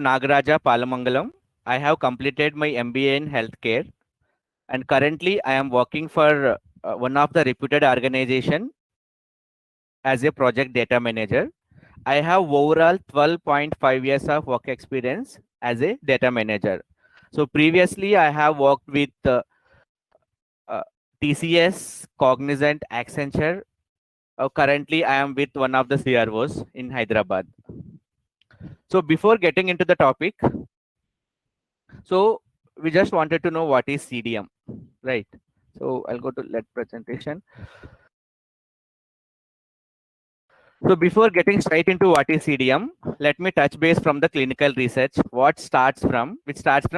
Nagaraja Palamangalam. I have completed my MBA in healthcare, and currently I am working for one of the reputed organization as a project data manager. I have overall 12.5 years of work experience as a data manager. So previously I have worked with uh, TCS, Cognizant, Accenture. Currently I am with one of the CROs in Hyderabad. So before getting into the topic, so we just wanted to know what is CDM, right? So I'll go to let presentation. So before getting straight into what is CDM, let me touch base from the clinical research. Which starts from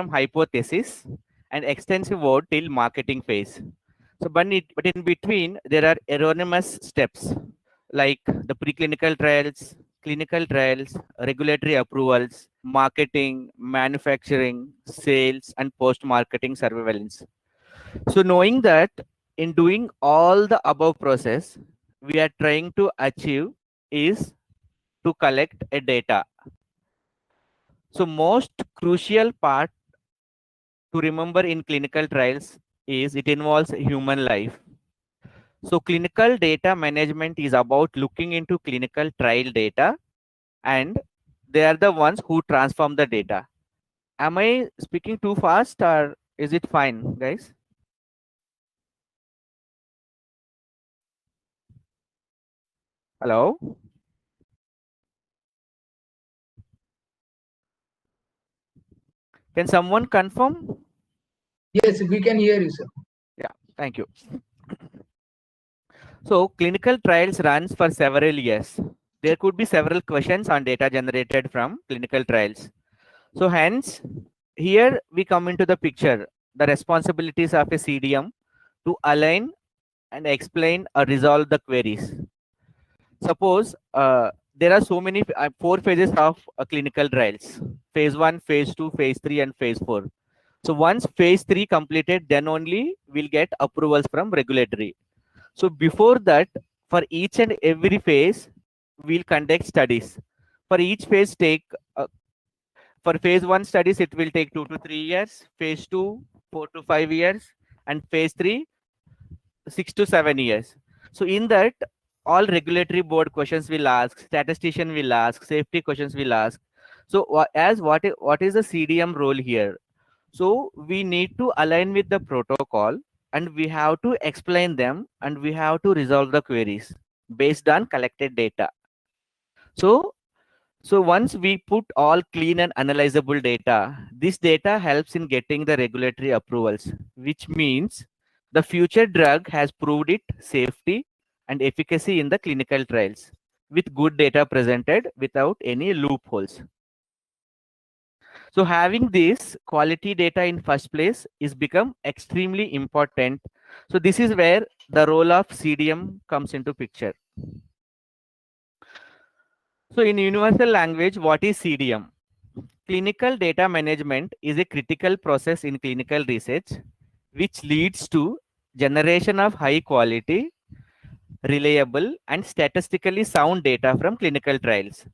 hypothesis and extensive work till marketing phase. So, but in between, there are erroneous steps like the preclinical trials, clinical trials, regulatory approvals, marketing, manufacturing, sales, and post-marketing surveillance. So knowing that in doing all the above process, we are trying to achieve is to collect a data. So most crucial part to remember in clinical trials is it involves human life. So clinical data management is about looking into clinical trial data, and they are the ones who transform the data. Am I speaking too fast or is it fine, guys? Hello? Can someone confirm? Yes, we can hear you, sir. Yeah, thank you. So clinical trials runs for several years. There could be several questions on data generated from clinical trials. So hence, here we come into the picture, the responsibilities of a CDM to align and explain or resolve the queries. Suppose there are so many four phases of clinical trials: phase 1, phase 2, phase 3, and phase 4. So once phase 3 completed, then only we'll get approvals from regulatory. So before that, for each and every phase, we'll conduct studies. For each phase, for phase 1 studies, it will take 2 to 3 years. Phase 2, 4 to 5 years, and phase 3, 6 to 7 years. So in that, all regulatory board questions will ask, statistician will ask, safety questions will ask. So what is the CDM role here? So we need to align with the protocol, and we have to explain them, and we have to resolve the queries based on collected data. So once we put all clean and analyzable data, this data helps in getting the regulatory approvals, which means the future drug has proved its safety and efficacy in the clinical trials with good data presented without any loopholes. So having this quality data in first place is become extremely important. So this is where the role of CDM comes into picture. So in universal language, what is CDM? Clinical data management is a critical process in clinical research which leads to generation of high quality, reliable, and statistically sound data from clinical trials.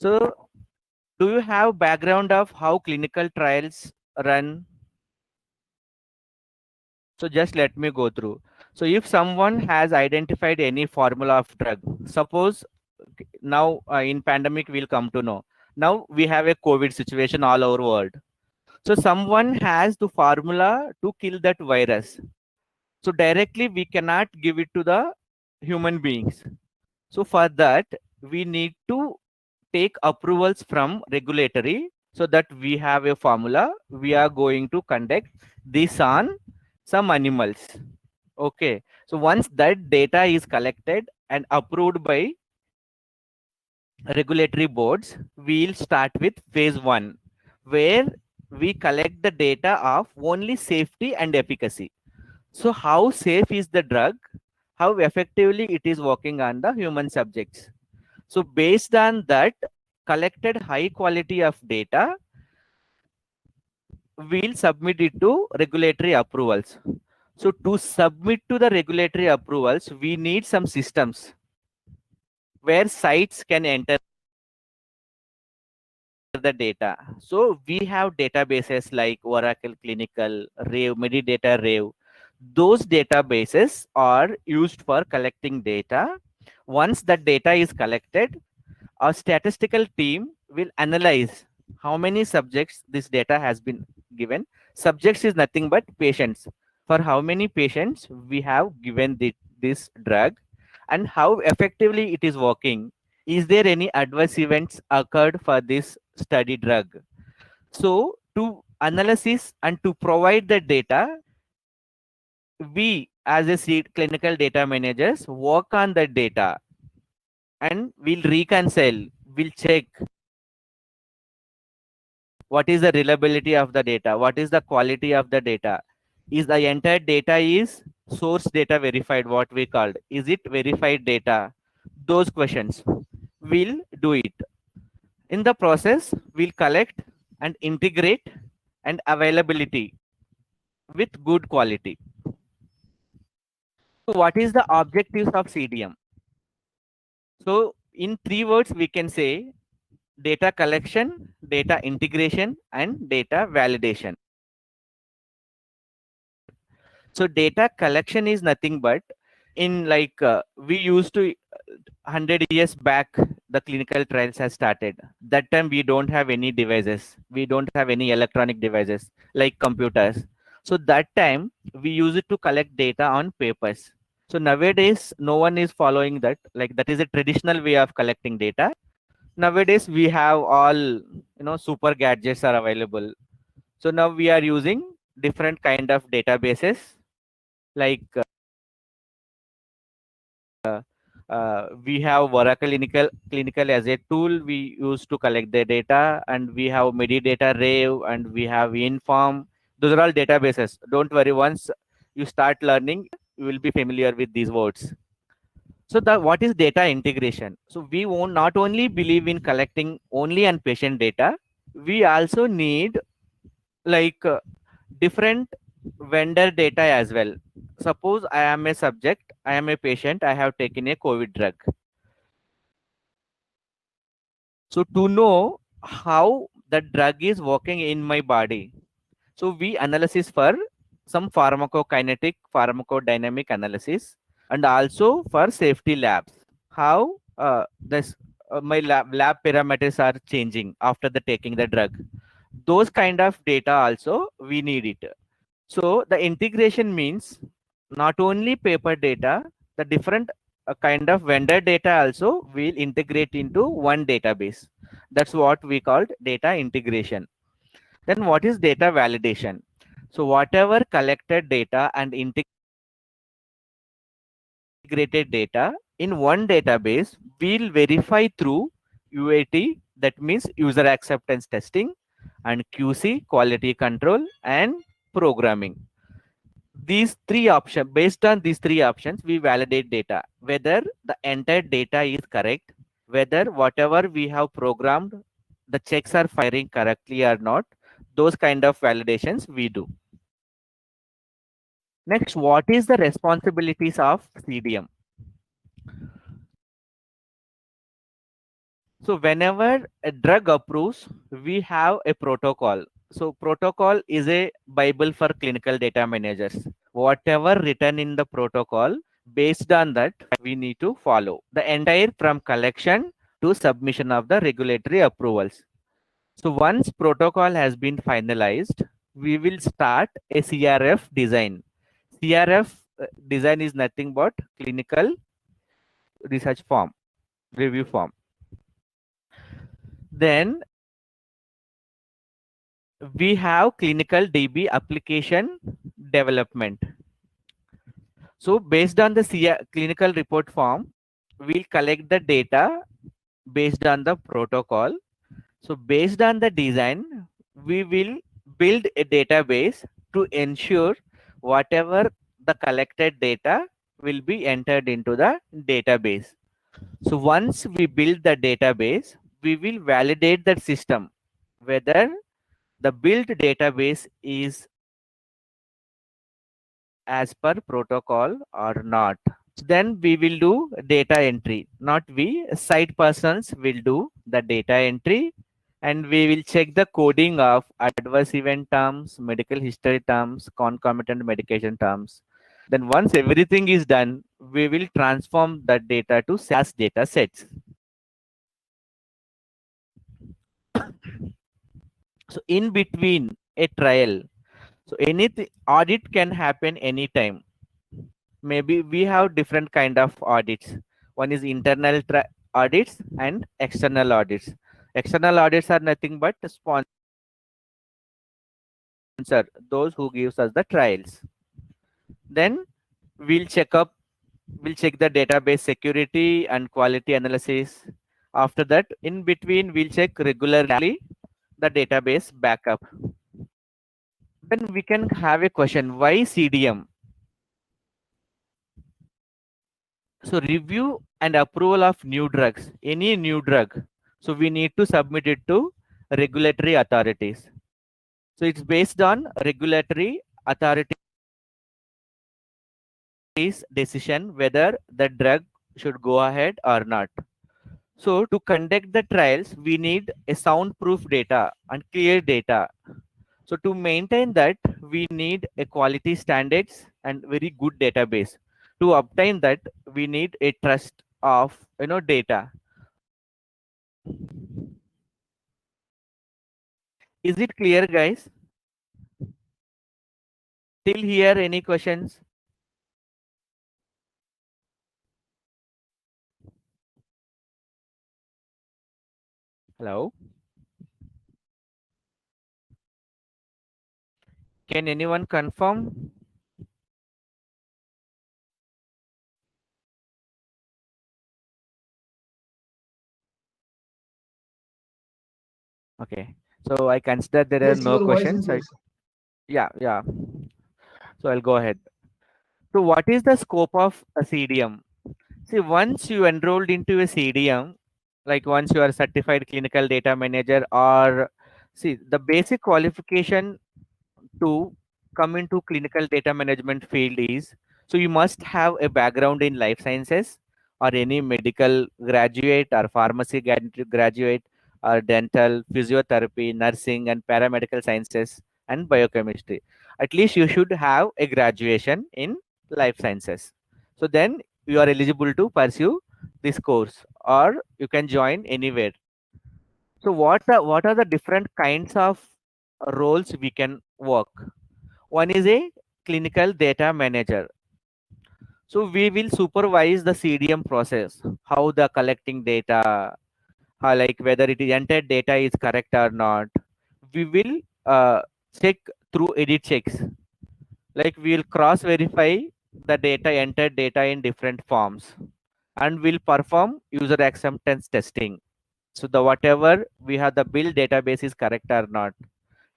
So do you have background of how clinical trials run? So just let me go through. So if someone has identified any formula of drug, suppose now in pandemic we'll come to know. Now we have a COVID situation all over world. So someone has the formula to kill that virus. So directly we cannot give it to the human beings. So for that we need to take approvals from regulatory, so that we have a formula. We are going to conduct this on some animals. Okay. So once that data is collected and approved by regulatory boards, we'll start with phase 1, where we collect the data of only safety and efficacy. So how safe is the drug? How effectively it is working on the human subjects? So based on that collected high quality of data, we'll submit it to regulatory approvals. So to submit to the regulatory approvals, we need some systems where sites can enter the data. So we have databases like Oracle Clinical, Rave, Medidata Rave. Those databases are used for collecting data. Once the data is collected, our statistical team will analyze how many subjects this data has been given. Subjects is nothing but patients. For how many patients we have given this drug and how effectively it is working. Is there any adverse events occurred for this study drug? So to analysis and to provide the data, we as a clinical data managers work on the data and we'll reconcile, we'll check what is the reliability of the data, what is the quality of the data, is the entire data is source data verified, what we called, is it verified data? Those questions we'll do it. In the process we'll collect and integrate and availability with good quality. So what is the objectives of CDM? So in 3 words we can say data collection, data integration, and data validation. So data collection is nothing but in we used to 100 years back the clinical trials has started. That time we don't have any devices, we don't have any electronic devices like computers. So that time we use it to collect data on papers. So nowadays no one is following that, like that is a traditional way of collecting data. Nowadays we have all super gadgets are available. So now we are using different kind of databases like we have Oracle clinical as a tool we use to collect the data, and we have Medidata Rave, and we have Inform. Those are all databases. Don't worry, once you start learning you will be familiar with these words. So the what is data integration? So we won't not only believe in collecting only on patient data, we also need like different vendor data as well. Suppose I am a subject, I am a patient, I have taken a COVID drug. So to know how the drug is working in my body, so we analysis for some pharmacokinetic, pharmacodynamic analysis, and also for safety labs. How this my lab parameters are changing after the taking the drug. Those kind of data also we need it. So the integration means not only paper data, the different kind of vendor data also will integrate into one database. That's what we called data integration. Then what is data validation? So whatever collected data and integrated data in one database, we'll verify through UAT, that means user acceptance testing, and QC, quality control, and programming. These three options, based on these three options, we validate data, whether the entire data is correct, whether whatever we have programmed, the checks are firing correctly or not. Those kind of validations we do. Next, what is the responsibilities of CDM? So whenever a drug approves, we have a protocol. So protocol is a Bible for clinical data managers. Whatever written in the protocol, based on that, we need to follow the entire from collection to submission of the regulatory approvals. So once protocol has been finalized, we will start a CRF design. CRF design is nothing but clinical research form, review form. Then we have clinical DB application development. So based on the clinical report form, we'll collect the data based on the protocol. So based on the design, we will build a database to ensure whatever the collected data will be entered into the database. So once we build the database, we will validate that system, whether the built database is as per protocol or not. Then we will do data entry. Not we, site persons will do the data entry. And we will check the coding of adverse event terms, medical history terms, concomitant medication terms. Then once everything is done, we will transform that data to SAS data sets. So in between a trial, so anything audit can happen anytime. Maybe we have different kind of audits. One is internal audits and external audits. External audits are nothing but sponsor, those who gives us the trials. Then we'll check the database security and quality analysis. After that, in between, we'll check regularly the database backup. Then we can have a question, why CDM? So review and approval of new drugs, any new drug. So we need to submit it to regulatory authorities. So it's based on regulatory authorities decision whether the drug should go ahead or not. So to conduct the trials, we need a soundproof data and clear data. So to maintain that, we need a quality standards and very good database. To obtain that, we need a trust of data. Is it clear, guys? Till here, any questions? Hello? Can anyone confirm? Okay. So I consider there are Yes, no your voice is questions. there, sir. Yeah. So I'll go ahead. So what is the scope of a CDM? See, once you enrolled into a CDM, like once you are certified clinical data manager, or see the basic qualification to come into clinical data management field is, so you must have a background in life sciences or any medical graduate or pharmacy graduate or dental, physiotherapy, nursing and paramedical sciences and biochemistry. At least you should have a graduation in life sciences. So then you are eligible to pursue this course, or you can join anywhere. So what are the different kinds of roles we can work? One is a clinical data manager. So we will supervise the CDM process, how the collecting data, how like whether it is entered data is correct or not. We will check through edit checks. Like we will cross verify the data entered data in different forms, and will perform user acceptance testing. So the whatever we have the build database is correct or not,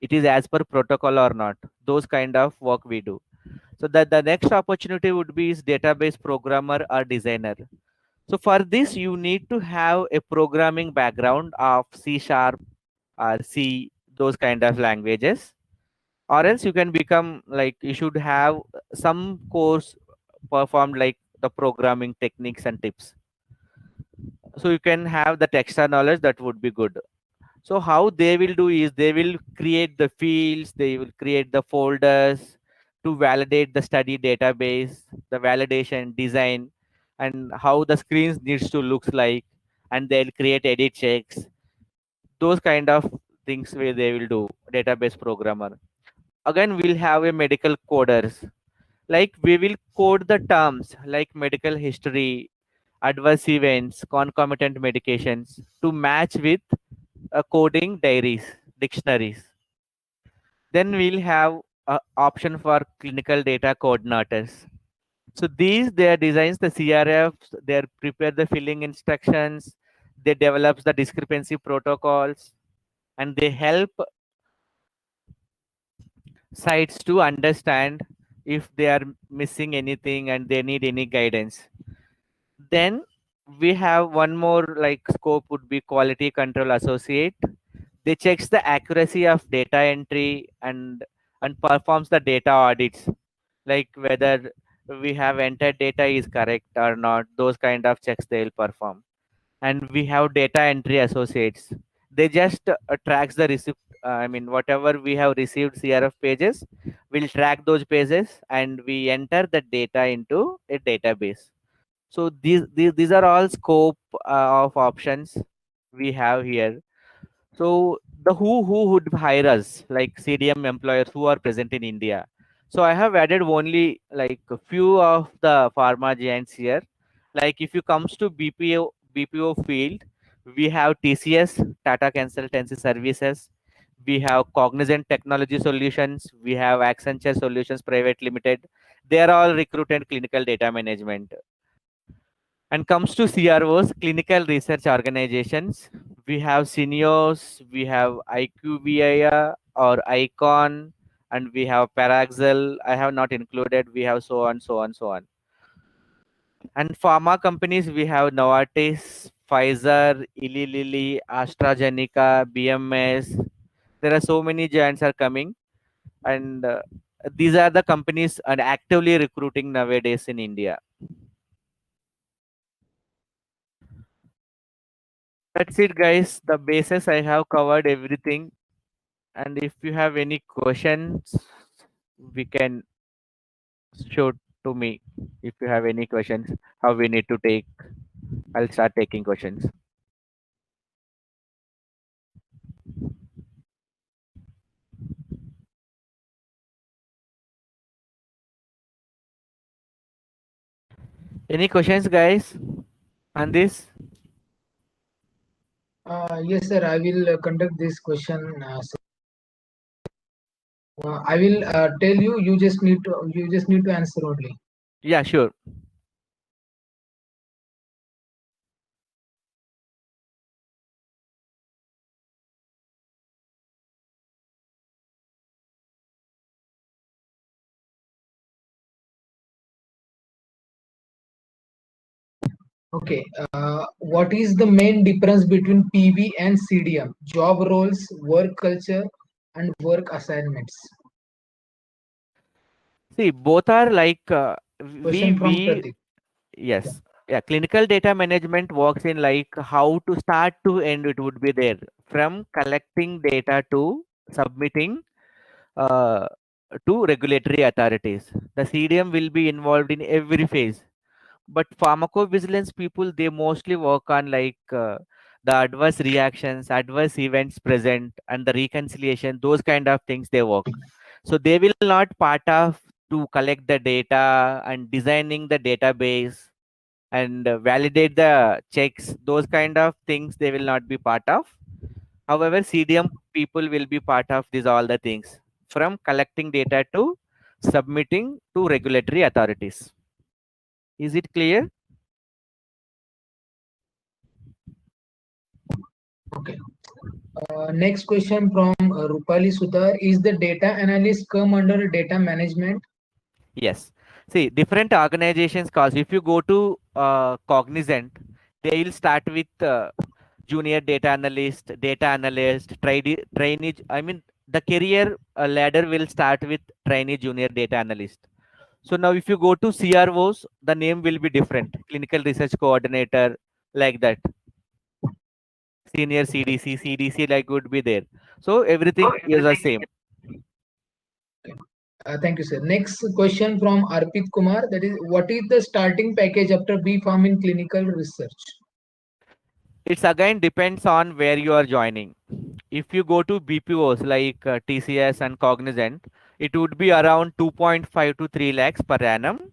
it is as per protocol or not. Those kind of work we do. So that the next opportunity would be is database programmer or designer. So for this, you need to have a programming background of C sharp or C, those kind of languages, or else you can become like you should have some course performed like the programming techniques and tips. So you can have that extra knowledge, that would be good. So how they will do is they will create the fields, they will create the folders to validate the study database, the validation design, and how the screens needs to looks like, and they'll create edit checks. Those kind of things where they will do database programmer. Again, we'll have a medical coders. Like we will code the terms like medical history, adverse events, concomitant medications to match with coding diaries, dictionaries. Then we'll have a option for clinical data coordinators. So these they designs the CRFs, they prepare the filling instructions, they develops the discrepancy protocols, and they help sites to understand if they are missing anything and they need any guidance. Then we have one more like scope would be quality control associate. They checks the accuracy of data entry and performs the data audits, like whether we have entered data is correct or not. Those kind of checks they will perform. And we have data entry associates. They just tracks the receipt. I mean, whatever we have received CRF pages, we'll track those pages and we enter the data into a database. So these are all scope of options we have here. So the who would hire us, like CDM employers who are present in India. So I have added only like a few of the pharma giants here. Like if you comes to BPO field, we have TCS, Tata Consultancy Services. We have Cognizant Technology Solutions. We have Accenture Solutions Private Limited. They are all recruited clinical data management. And comes to CROs, clinical research organizations, we have Syneos, we have IQVIA or ICON, and we have Paraxel. I have not included. We have so on, so on, so on. And pharma companies, we have Novartis, Pfizer, Eli Lilly, AstraZeneca, BMS. There are so many giants are coming, and these are the companies and actively recruiting nowadays in India. That's it, guys. The basis I have covered everything. And if you have any questions, we can shoot to me. If you have any questions, how we need to take, I'll start taking questions. Any questions, guys, on this? Yes, sir. I will conduct this question. Sir. I will tell you. You just need to answer only. Yeah, sure. Okay. What is the main difference between PV and CDM? Job roles, work culture, and work assignments. See, both are like Question from we Pratik. yes, yeah. Clinical data management works in like how to start to end. It would be there from collecting data to submitting uh, to regulatory authorities. The CDM will be involved in every phase. But pharmacovigilance people, they mostly work on like the adverse reactions, adverse events present, and the reconciliation. Those kind of things they work. So they will not part of to collect the data and designing the database and validate the checks. Those kind of things they will not be part of. However, CDM people will be part of these all the things from collecting data to submitting to regulatory authorities. Is it clear? Okay. Next question from Rupali Sudhar. Is the data analyst come under data management? Yes. See, different organizations calls. If you go to Cognizant, they will start with junior data analyst, trainee. I mean, the career ladder will start with trainee, junior data analyst. So now, if you go to CROs, the name will be different. Clinical research coordinator, like that. Senior Okay. CDC like would be there. So everything is the same. Thank you, sir. Next question from Arpit Kumar. That is, what is the starting package after B Farm in clinical research? It's again depends on where you are joining. If you go to BPOs like TCS and Cognizant, it would be around 2.5 to 3 lakhs per annum.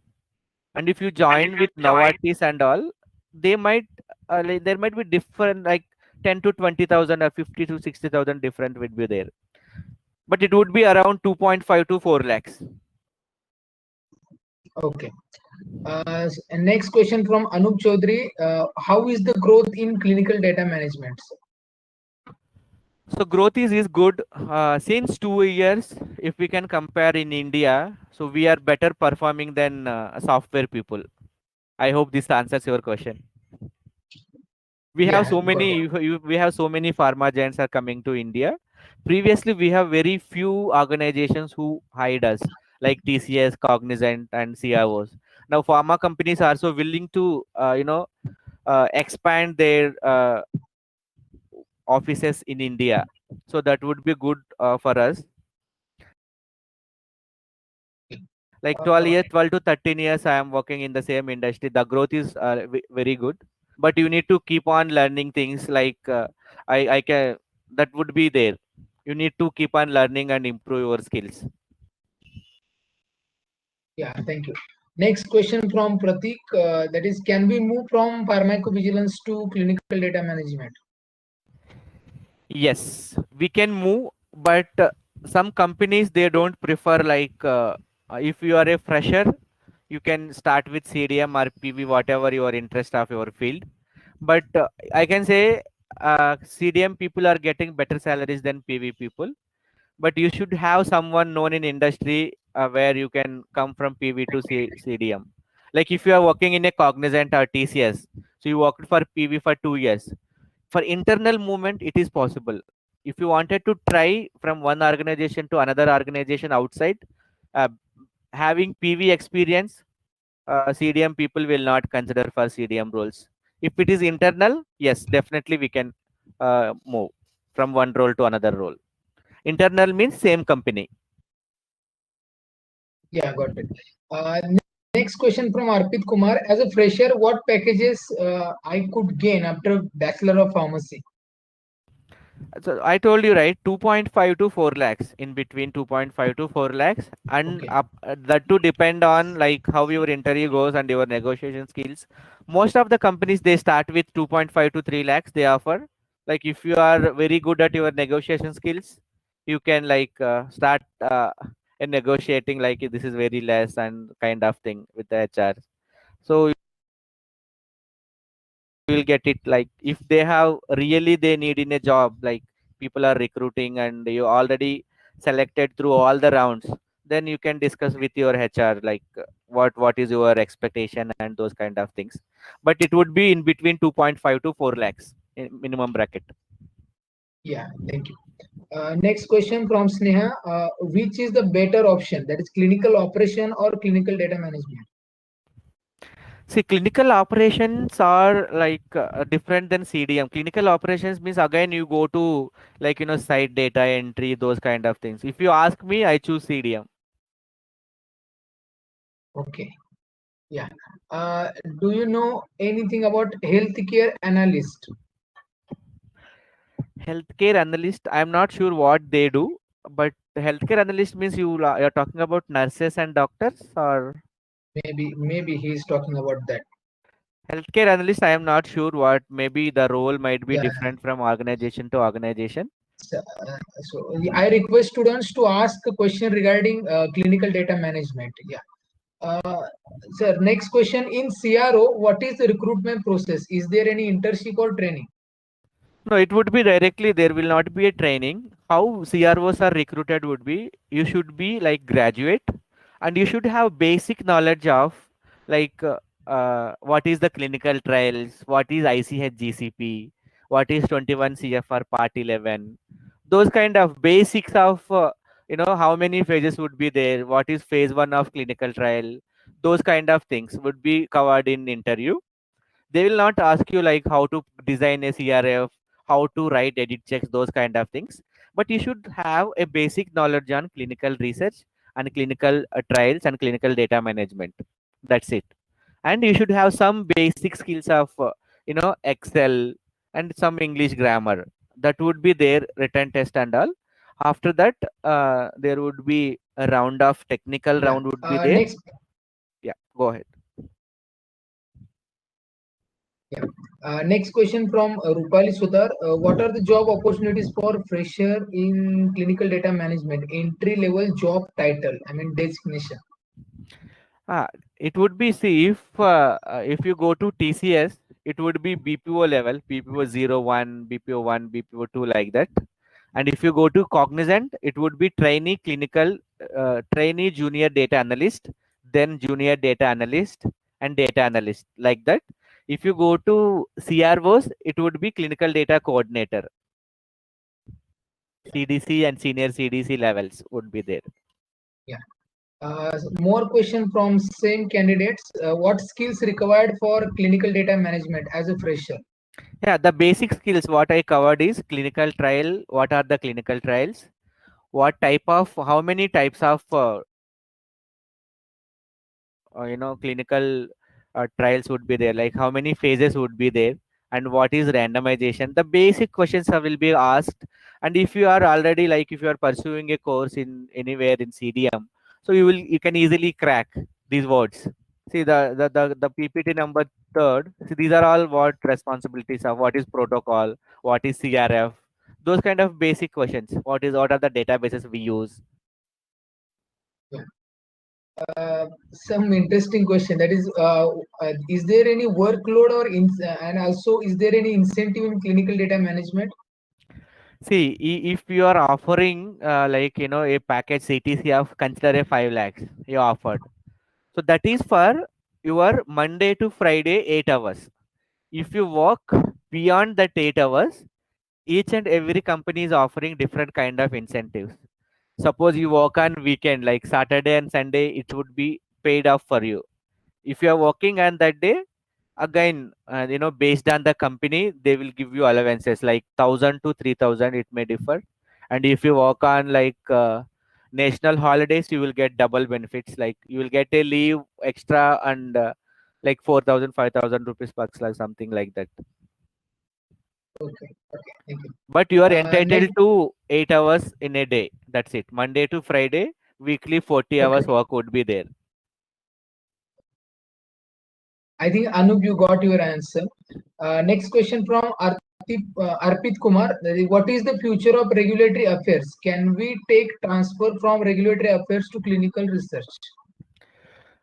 And if you join with Novartis and all, they might like, there might be different like 10 to 20,000 or 50 to 60,000 different would be there. But it would be around 2.5 to 4 lakhs. Okay. And next question from Anup Chaudhary. How is the growth in clinical data management? So growth is good. Since 2 years, if we can compare in India, so we are better performing than software people. I hope this answers your question. We have Yeah, so got many it. we have so many pharma giants are coming to India. Previously, we have very few organizations who hired us, like TCS, Cognizant, and CROs. Now, pharma companies are also willing to expand their offices in India. So that would be good for us. Like 12 to 13 years, I am working in the same industry. The growth is very good, but you need to keep on learning things like I can, that would be there. You need to keep on learning and improve your skills. Yeah, thank you. Next question from Pratik. That is, can we move from pharmacovigilance to clinical data management? Yes, we can move, but some companies they don't prefer like if you are a fresher, you can start with CDM or PV, whatever your interest of your field. But I can say CDM people are getting better salaries than PV people. But you should have someone known in industry where you can come from PV to CDM. Like if you are working in a Cognizant or TCS, so you worked for PV for 2 years. For internal movement, it is possible. If you wanted to try from one organization to another organization outside, uh, having PV experience, CDM people will not consider for CDM roles. If it is internal, yes, definitely we can move from one role to another role. Internal means same company. Yeah, got it. Next question from Arpit Kumar. As a fresher, what packages I could gain after Bachelor of Pharmacy? So I told you right, 2.5 to 4 lakhs, in between 2.5 to 4 lakhs, and Okay. up, that to depend on like how your interview goes and your negotiation skills. Most of the companies they start with 2.5 to 3 lakhs they offer. Like if you are very good at your negotiation skills, you can like start in negotiating like this is very less and kind of thing with the HR. So will get it like if they have really they need in a job, like people are recruiting and you already selected through all the rounds, then you can discuss with your HR like what is your expectation and those kind of things. But it would be in between 2.5 to 4 lakhs in minimum bracket. Yeah, thank you. Next question from Sneha. Which is the better option? That is clinical operation or clinical data management? See, clinical operations are like different than CDM. Clinical operations means again you go to like site data entry, those kind of things. If you ask me, I choose CDM. Okay. Yeah. Do you know anything about healthcare analyst? Healthcare analyst, I'm not sure what they do, but healthcare analyst means you're talking about nurses and doctors, or Maybe he's talking about that. healthcare analyst, I am not sure what, maybe the role might be Yeah. different from organization to organization. So I request students to ask a question regarding clinical data management. Yeah. Sir, next question in CRO, what is the recruitment process? Is there any internship or training? No, it would be directly, there will not be a training. How CROs are recruited would be, you should be like graduate and you should have basic knowledge of like what is the clinical trials, what is ICH GCP, what is 21 CFR part 11, those kind of basics of how many phases would be there, what is phase 1 of clinical trial, those kind of things would be covered in interview. They will not ask you like how to design a CRF, how to write edit checks, those kind of things. But you should have a basic knowledge on clinical research and clinical trials and clinical data management. That's it. And you should have some basic skills of Excel and some English grammar. That would be their written test and all. After that, there would be a round of technical Yeah. round would be there. Next. Yeah, go ahead. Yeah. Next question from Rupali Sudhar. What are the job opportunities for fresher in clinical data management? Entry level job title, I mean designation. Ah, it would be, see, if you go to TCS, it would be BPO level, BPO 01, BPO 1, BPO 2, like that. And if you go to Cognizant, it would be trainee junior data analyst, then junior data analyst, and data analyst, like that. If you go to CROs, it would be clinical data coordinator, CDC and senior CDC levels would be there. Yeah. More question from same candidates. What skills required for clinical data management as a fresher? Yeah, the basic skills what I covered is clinical trial. What are the clinical trials? What type of, how many types of clinical trials would be there, like how many phases would be there, and what is randomization. The basic questions will be asked. And if you are already, like if you are pursuing a course in anywhere in CDM, so you can easily crack these words. See the PPT number third. See, these are all what responsibilities are. What is protocol? What is CRF? Those kind of basic questions. What are the databases we use? Some interesting question. That is there any workload and also is there any incentive in clinical data management? See, if you are offering a package CTC of consider a 5 lakhs you offered. So that is for your Monday to Friday 8 hours. If you work beyond that 8 hours, each and every company is offering different kind of incentives. Suppose you work on weekend like Saturday and Sunday, it would be paid off for you. If you are working on that day, again based on the company, they will give you allowances like 1000 to 3000, it may differ. And if you work on national holidays, you will get double benefits, like you will get a leave extra, and like 4000 5000 rupees bucks, like something like that. Okay, okay, thank you. But you are Next, entitled to 8 hours in a day, that's it. Monday to Friday, weekly 40 okay. hours work would be there. I think Anup, you got your answer. Next question from Arpit Kumar. That is, what is the future of regulatory affairs? Can we take transfer from regulatory affairs to clinical research?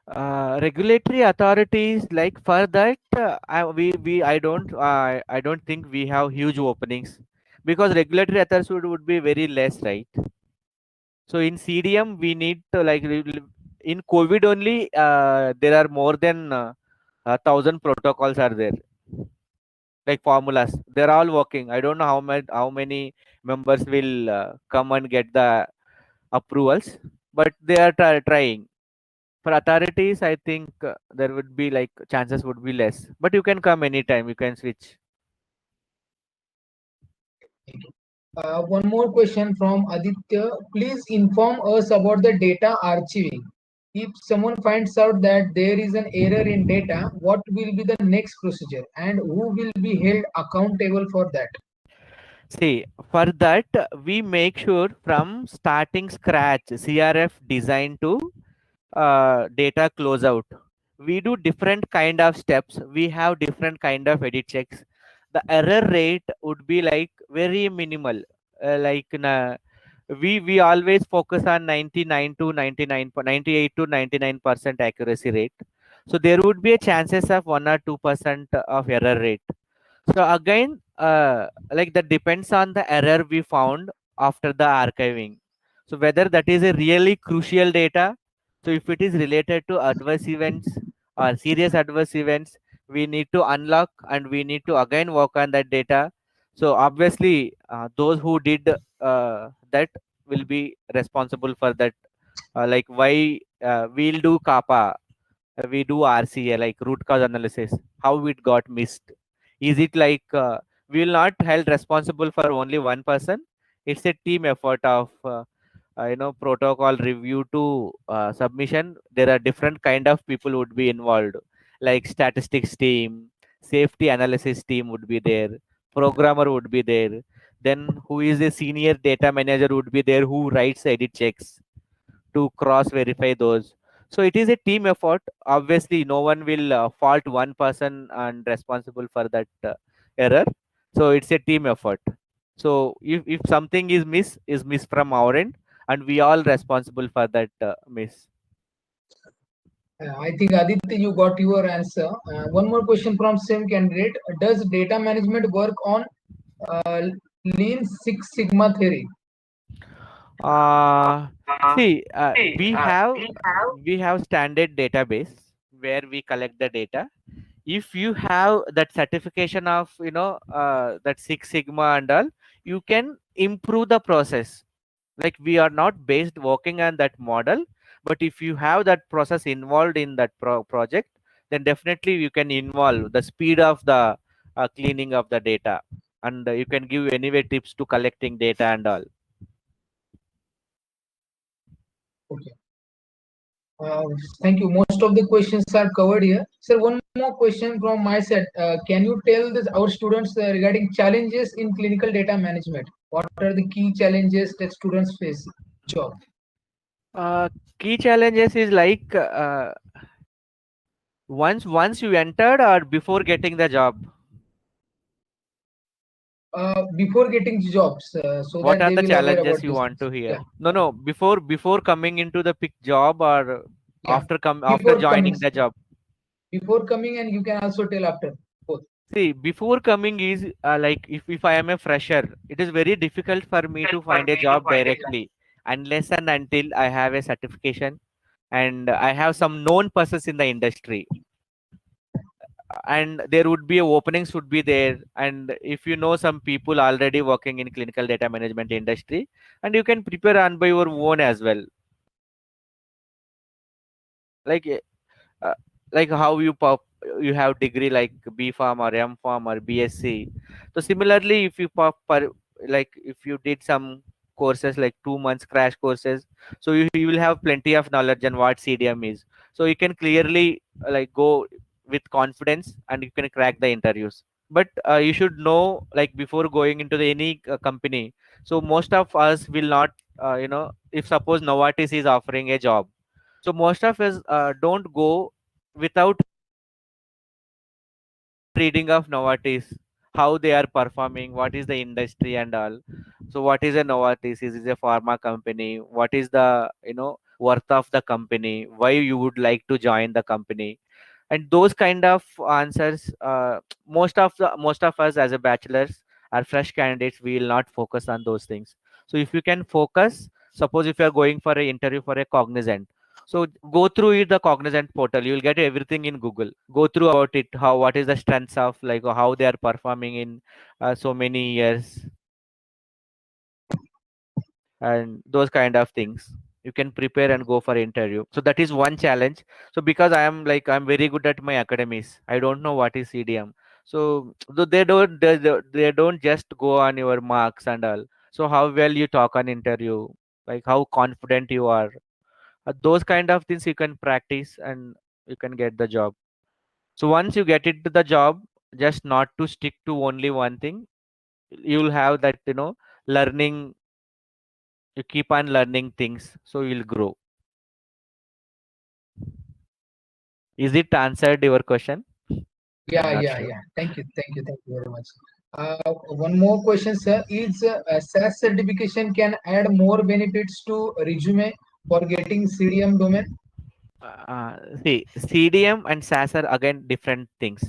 Regulatory authorities, like for that, we I don't think we have huge openings, because regulatory authorities would be very less, right? So in CDM we need to in COVID only, there are more than 1000 protocols are there, like formulas. They're all working. I don't know how many members will come and get the approvals, but they are trying. For authorities, I think there would be like chances would be less, but you can come anytime, you can switch. One more question from Aditya. Please inform us about the data archiving. If someone finds out that there is an error in data, what will be the next procedure and who will be held accountable for that? See, for that, we make sure from starting scratch, CRF design to data closeout. We do different kind of steps. We have different kind of edit checks. The error rate would be like very minimal. We always focus on 99 to 98 to 99% accuracy rate. So there would be a chances of 1 or 2% of error rate. So again, like that depends on the error we found after the archiving. So whether that is a really crucial data, so if it is related to adverse events or serious adverse events, we need to unlock and we need to again work on that data. So obviously, those who did that will be responsible for that. Like why we'll do kappa, we do RCA, like root cause analysis, how it got missed. Is it like we will not held responsible for only one person? It's a team effort of protocol review to submission. There are different kind of people would be involved, like statistics team, safety analysis team would be there, programmer would be there. Then who is a senior data manager would be there, who writes edit checks to cross verify those. So it is a team effort. Obviously no one will fault one person and responsible for that error. So it's a team effort. So if something is miss from our end, and we all responsible for that miss. I think Aditya, you got your answer. One more question from same candidate. Does data management work on uh, Lean Six Sigma theory? uh See, we have standard database where we collect the data. If you have that certification of that Six Sigma and all, you can improve the process. Like we are not based working on that model, but if you have that process involved in that project, then definitely you can involve the speed of the cleaning of the data, and you can give anyway tips to collecting data and all. Okay. Thank you. Most of the questions are covered here. Sir, one more question from my side. Can you tell our students regarding challenges in clinical data management? What are the key challenges that students face? Job. Key challenges is like once you entered or before getting the job. Before getting jobs, so What that are they the will aware challenges about you this. want to hear? Yeah. No, before coming into the pick job, or Yeah. after Before coming, joining the job. before coming, and you can also tell after both. See, before coming is like if I am a fresher, it is very difficult for me to find a job directly unless and until I have a certification and I have some known persons in the industry, and there would be openings would be there. And if you know some people already working in clinical data management industry, and you can prepare on by your own as well. Like uh, like how you have degree like B Farm or M Farm or BSc. So similarly, if you like if you did some courses like 2 months crash courses, so you will have plenty of knowledge on what CDM is. So you can clearly like go with confidence and you can crack the interviews. But you should know, like before going into any company, so most of us will not if suppose Novartis is offering a job, so most of us don't go without reading of Novartis, how they are performing, what is the industry and all. So what is a Novartis? Is it a pharma company? What is the worth of the company? Why you would like to join the company? And those kind of answers, most of us as a bachelors are fresh candidates. We will not focus on those things. So if you can focus, suppose if you are going for an interview for a Cognizant, so go through it, the Cognizant portal. You will get everything in Google. Go through about it. How what is the strengths of like how they are performing in so many years, and those kind of things. You can prepare and go for interview. So that is one challenge. So because I'm very good at my academies, I don't know what is CDM. So they don't just go on your marks and all. So how well you talk on interview, like how confident you are. Those kind of things you can practice and you can get the job. So once you get into the job, just not to stick to only one thing. You'll have that learning. You keep on learning things, so you'll grow. Is it answered your question? I'm Yeah, not yeah, sure. yeah. Thank you very much. One more question, sir. Is SAS certification can add more benefits to resume for getting CDM domain? See, CDM and SAS are again different things.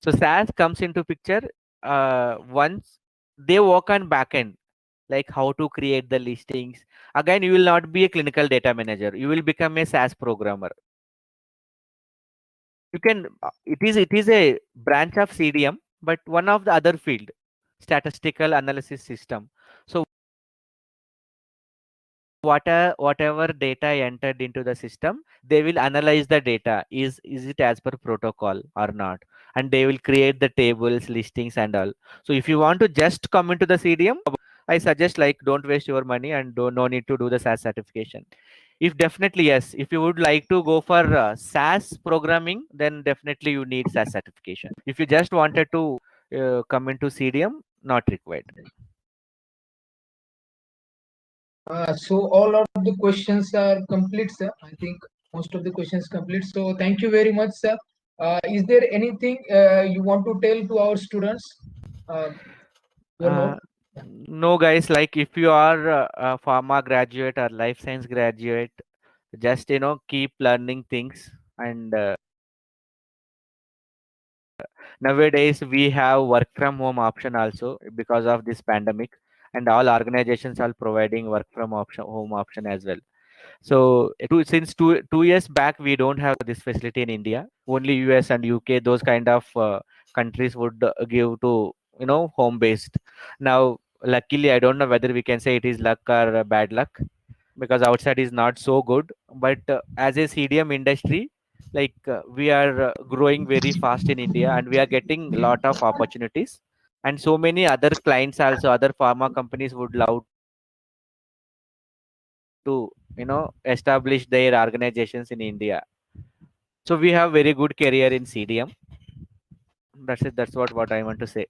So SAS comes into picture once they work on backend, like how to create the listings. Again, you will not be a clinical data manager. You will become a SAS programmer. You can. It is a branch of CDM, but one of the other field, statistical analysis system. So whatever data entered into the system, they will analyze the data. Is it as per protocol or not? And they will create the tables, listings, and all. So if you want to just come into the CDM, I suggest like don't waste your money and don't no need to do the SAS certification. If definitely yes, if you would like to go for SAS programming, then definitely you need SAS certification. If you just wanted to come into CDM, not required. So all of the questions are complete, sir. I think most of the questions complete. So thank you very much, sir. Is there anything you want to tell to our students? One Uh, more. Yeah. no, guys, like if you are a pharma graduate or life science graduate, just keep learning things. And nowadays we have work from home option also because of this pandemic, and all organizations are providing work from home option as well. So since two years back, we don't have this facility in India. Only US and UK, those kind of countries would give to home based. Now, luckily, I don't know whether we can say it is luck or bad luck, because outside is not so good. But as a CDM industry, Like we are growing very fast in India, and we are getting a lot of opportunities. And so many other clients also, other pharma companies would love to, establish their organizations in India. So we have very good career in CDM. That's it. That's what I want to say.